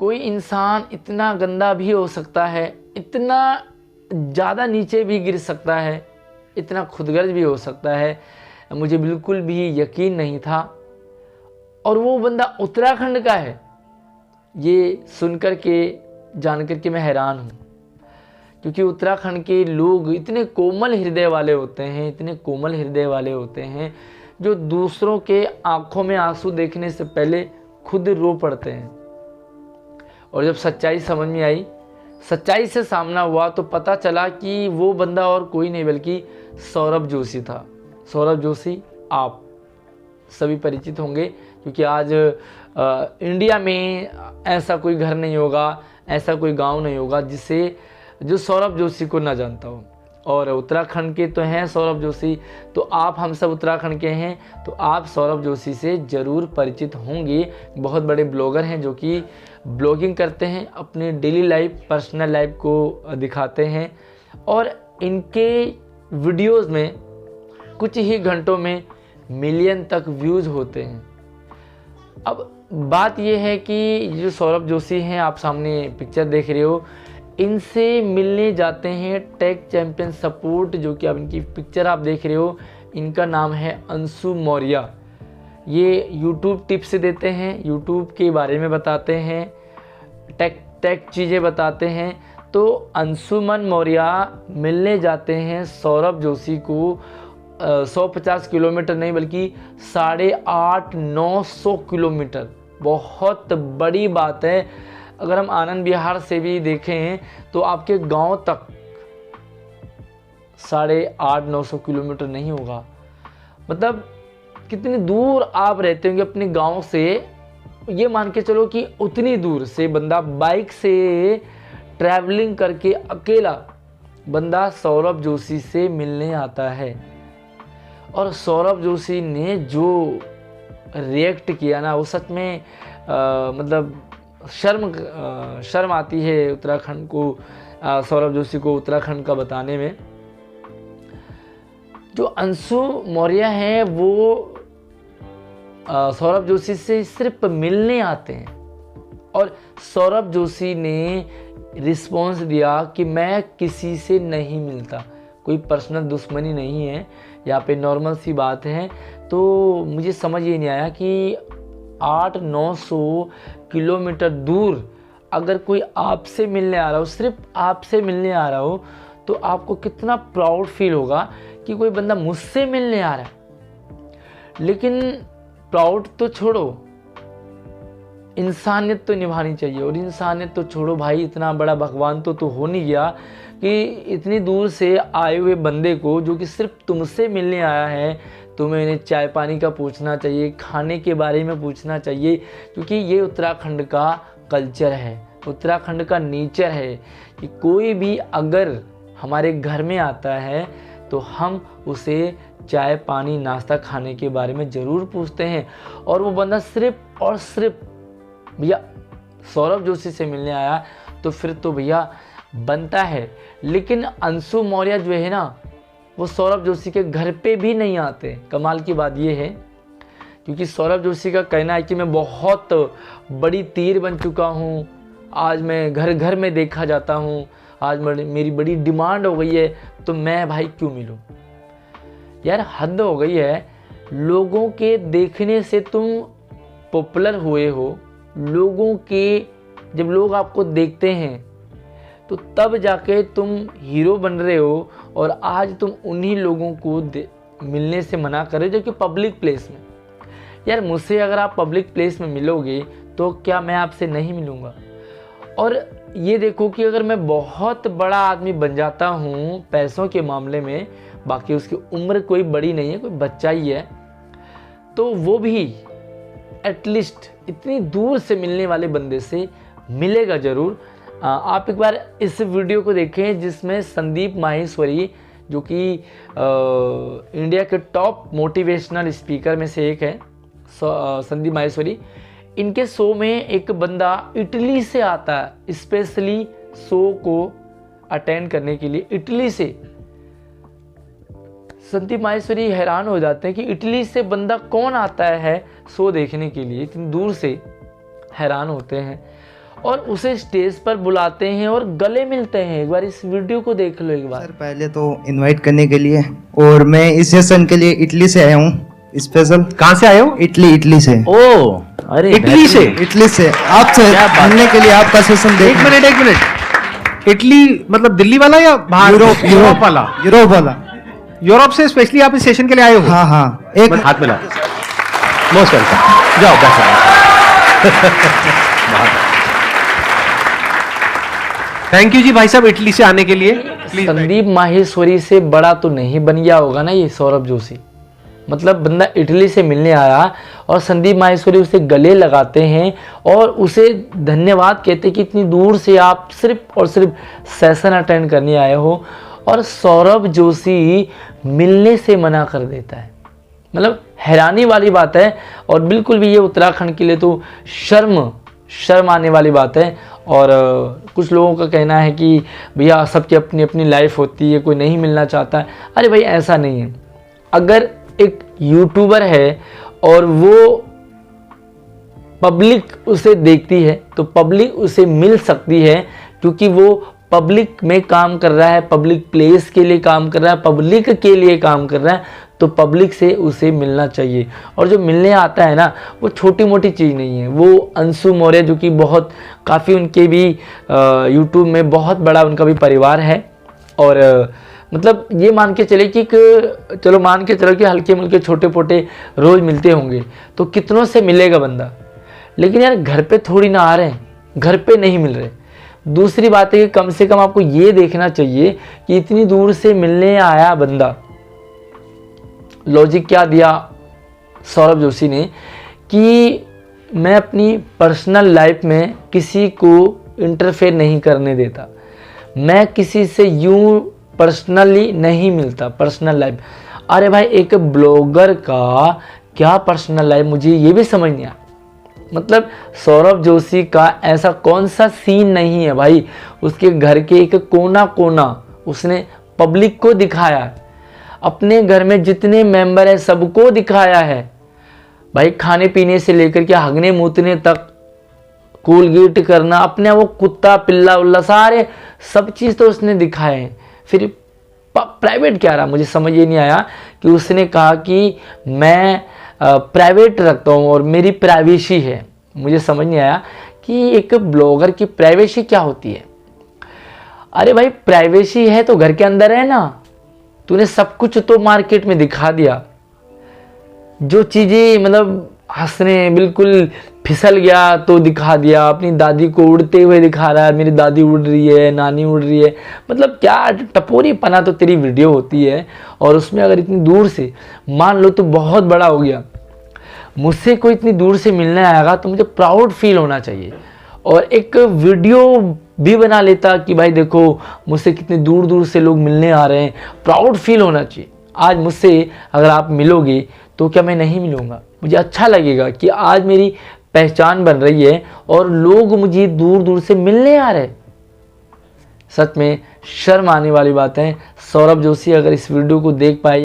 कोई इंसान इतना गंदा भी हो सकता है, इतना ज़्यादा नीचे भी गिर सकता है, इतना खुदगर्ज भी हो सकता है, मुझे बिल्कुल भी यकीन नहीं था। और वो बंदा उत्तराखंड का है, ये सुनकर के जानकर के मैं हैरान हूँ। क्योंकि उत्तराखंड के लोग इतने कोमल हृदय वाले होते हैं, इतने कोमल हृदय वाले होते हैं, जो दूसरों के आंखों में आंसू देखने से पहले खुद रो पड़ते हैं। और जब सच्चाई समझ में आई, सच्चाई से सामना हुआ, तो पता चला कि वो बंदा और कोई नहीं बल्कि सौरभ जोशी था। सौरभ जोशी आप सभी परिचित होंगे, क्योंकि आज इंडिया में ऐसा कोई घर नहीं होगा, ऐसा कोई गांव नहीं होगा जो सौरभ जोशी को ना जानता हो। और उत्तराखंड के तो हैं सौरभ जोशी, तो आप हम सब उत्तराखंड के हैं, तो आप सौरभ जोशी से ज़रूर परिचित होंगे। बहुत बड़े ब्लॉगर हैं जो कि ब्लॉगिंग करते हैं, अपनी डेली लाइफ, पर्सनल लाइफ को दिखाते हैं, और इनके वीडियोस में कुछ ही घंटों में मिलियन तक व्यूज़ होते हैं। अब बात यह है कि जो सौरभ जोशी हैं, आप सामने पिक्चर देख रहे हो, इनसे मिलने जाते हैं टेक चैंपियन सपोर्ट, जो कि अब इनकी पिक्चर आप देख रहे हो, इनका नाम है अंशु मौर्य। ये यूट्यूब टिप्स देते हैं, यूट्यूब के बारे में बताते हैं, टेक चीज़ें बताते हैं। तो अंशुमन मौर्य मिलने जाते हैं सौरभ जोशी को 150 किलोमीटर नहीं बल्कि 850-900 किलोमीटर। बहुत बड़ी बात है। अगर हम आनंद विहार से भी देखें तो आपके गांव तक 850-900 किलोमीटर नहीं होगा। मतलब कितनी दूर आप रहते होंगे अपने गांव से, ये मान के चलो कि उतनी दूर से बंदा बाइक से ट्रैवलिंग करके अकेला बंदा सौरभ जोशी से मिलने आता है। और सौरभ जोशी ने जो रिएक्ट किया ना, वो सच में मतलब शर्म आती है उत्तराखंड को, सौरभ जोशी को उत्तराखंड का बताने में। जो अंशु मौर्य हैं वो सौरभ जोशी से सिर्फ मिलने आते हैं, और सौरभ जोशी ने रिस्पॉन्स दिया कि मैं किसी से नहीं मिलता, कोई पर्सनल दुश्मनी नहीं है, यहाँ पे नॉर्मल सी बात है। तो मुझे समझ ये नहीं आया कि 800-900 किलोमीटर दूर अगर कोई आपसे मिलने आ रहा हो, सिर्फ आपसे मिलने आ रहा हो, तो आपको कितना प्राउड फील होगा कि कोई बंदा मुझसे मिलने आ रहा है। लेकिन प्राउड तो छोड़ो, इंसानियत तो निभानी चाहिए। और इंसानियत तो छोड़ो भाई, इतना बड़ा भगवान तो हो नहीं गया कि इतनी दूर से आए हुए बंदे को, जो कि सिर्फ तुमसे मिलने आया है, तुम्हें इन्हें चाय पानी का पूछना चाहिए, खाने के बारे में पूछना चाहिए। क्योंकि ये उत्तराखंड का कल्चर है, उत्तराखंड का नेचर है कि कोई भी अगर हमारे घर में आता है तो हम उसे चाय पानी नाश्ता खाने के बारे में ज़रूर पूछते हैं। और वो बंदा सिर्फ और सिर्फ भैया सौरभ जोशी से मिलने आया तो फिर तो भैया बनता है। लेकिन अंशु मौर्य जो है ना, वो सौरभ जोशी के घर पे भी नहीं आते। कमाल की बात ये है, क्योंकि सौरभ जोशी का कहना है कि मैं बहुत बड़ी तीर बन चुका हूँ, आज मैं घर घर में देखा जाता हूँ, आज मेरी बड़ी डिमांड हो गई है, तो मैं भाई क्यों मिलूँ। यार हद हो गई है, लोगों के देखने से तुम पॉपुलर हुए हो, लोगों के जब लोग आपको देखते हैं तो तब जाके तुम हीरो बन रहे हो, और आज तुम उन्हीं लोगों को मिलने से मना कर रहे हो जो कि पब्लिक प्लेस में। यार मुझसे अगर आप पब्लिक प्लेस में मिलोगे तो क्या मैं आपसे नहीं मिलूँगा। और ये देखो कि अगर मैं बहुत बड़ा आदमी बन जाता हूँ पैसों के मामले में, बाकी उसकी उम्र कोई बड़ी नहीं है, कोई बच्चा ही है, तो वो भी एटलीस्ट इतनी दूर से मिलने वाले बंदे से मिलेगा ज़रूर। आप एक बार इस वीडियो को देखें जिसमें संदीप माहेश्वरी, जो कि इंडिया के टॉप मोटिवेशनल स्पीकर में से एक है, संदीप माहेश्वरी, इनके शो में एक बंदा इटली से आता है स्पेशली शो को अटेंड करने के लिए। इटली से संदीप माहेश्वरी हैरान हो जाते हैं कि इटली से बंदा कौन आता है शो देखने के लिए, इतनी दूर से, हैरान होते हैं। और उसे स्टेज पर बुलाते हैं और गले मिलते हैं। एक बार इस वीडियो को देख लो एक बार। सर पहले तो इनवाइट करने के लिए, और मैं इस सेशन के लिए इटली से आया हूँ स्पेशल। कहाँ से आए हो? इटली से। ओ, अरे इटली से? इटली से आपसे मिलने के लिए, आपका सेशन देख। एक मिनट, इटली मतलब दिल्ली वाला या बाहर? यूरोप वाला? यूरोप से स्पेशली आप इस सेशन के लिए आए हो? हाँ। एक हाथ मिलाओ। मोस्ट वेलकम, जाओ थैंक यू जी भाई साहब इटली से आने के लिए। संदीप माहेश्वरी से बड़ा तो नहीं बन गया होगा ना ये सौरभ जोशी। मतलब बंदा इटली से मिलने आया और संदीप माहेश्वरी उसे गले लगाते हैं और उसे धन्यवाद कहते हैं कि इतनी दूर से आप सिर्फ और सिर्फ सेशन अटेंड करने आए हो, और सौरभ जोशी मिलने से मना कर देता है। मतलब हैरानी वाली बात है, और बिल्कुल भी ये उत्तराखंड के लिए तो शर्म आने वाली बात है। और कुछ लोगों का कहना है कि भैया सबकी अपनी अपनी लाइफ होती है, कोई नहीं मिलना चाहता है। अरे भाई ऐसा नहीं है। अगर एक यूट्यूबर है और वो पब्लिक उसे देखती है तो पब्लिक उसे मिल सकती है, क्योंकि वो पब्लिक में काम कर रहा है, पब्लिक प्लेस के लिए काम कर रहा है, पब्लिक के लिए काम कर रहा है, तो पब्लिक से उसे मिलना चाहिए। और जो मिलने आता है ना, वो छोटी मोटी चीज़ नहीं है। वो अंशु मौर्य जो कि बहुत काफ़ी उनके भी यूट्यूब में बहुत बड़ा उनका भी परिवार है, और मतलब ये मान के चले कि चलो मान के चलो कि हल्के मुल्के छोटे मोटे रोज़ मिलते होंगे, तो कितनों से मिलेगा बंदा। लेकिन यार घर पे थोड़ी ना आ रहे हैं, घर पे नहीं मिल रहे। दूसरी बात है कि कम से कम आपको ये देखना चाहिए कि इतनी दूर से मिलने आया बंदा, लॉजिक क्या दिया सौरभ जोशी ने कि मैं अपनी पर्सनल लाइफ में किसी को इंटरफेयर नहीं करने देता, मैं किसी से यूं पर्सनली नहीं मिलता। पर्सनल लाइफ, अरे भाई एक ब्लॉगर का क्या पर्सनल लाइफ, मुझे ये भी समझ नहीं आया। मतलब सौरभ जोशी का ऐसा कौन सा सीन नहीं है भाई, उसके घर के एक कोना कोना उसने पब्लिक को दिखाया है, अपने घर में जितने मेंबर है सबको दिखाया है भाई। खाने पीने से लेकर के हगने मूतने तक, कोलगेट करना, अपने वो कुत्ता पिल्ला उल्ला सारे सब चीज़ तो उसने दिखाए हैं। फिर प्राइवेट क्या रहा, मुझे समझ ये नहीं आया कि उसने कहा कि मैं प्राइवेट रखता हूँ और मेरी प्राइवेसी है। मुझे समझ नहीं आया कि एक ब्लॉगर की प्राइवेसी क्या होती है। अरे भाई प्राइवेसी है तो घर के अंदर है ना, तूने सब कुछ तो मार्केट में दिखा दिया। जो चीज़ें मतलब हंसने बिल्कुल फिसल गया तो दिखा दिया, अपनी दादी को उड़ते हुए दिखा रहा है, मेरी दादी उड़ रही है, नानी उड़ रही है। मतलब क्या टपोरी पना तो तेरी वीडियो होती है, और उसमें अगर इतनी दूर से मान लो तो बहुत बड़ा हो गया। मुझसे कोई इतनी दूर से मिलने आएगा तो मुझे प्राउड फील होना चाहिए, और एक वीडियो भी बना लेता कि भाई देखो मुझसे कितनी दूर दूर से लोग मिलने आ रहे हैं, प्राउड फील होना चाहिए। आज मुझसे अगर आप मिलोगे तो क्या मैं नहीं मिलूँगा, मुझे अच्छा लगेगा कि आज मेरी पहचान बन रही है और लोग मुझे दूर दूर से मिलने आ रहे हैं। सच में शर्म आने वाली बात है। सौरभ जोशी अगर इस वीडियो को देख पाए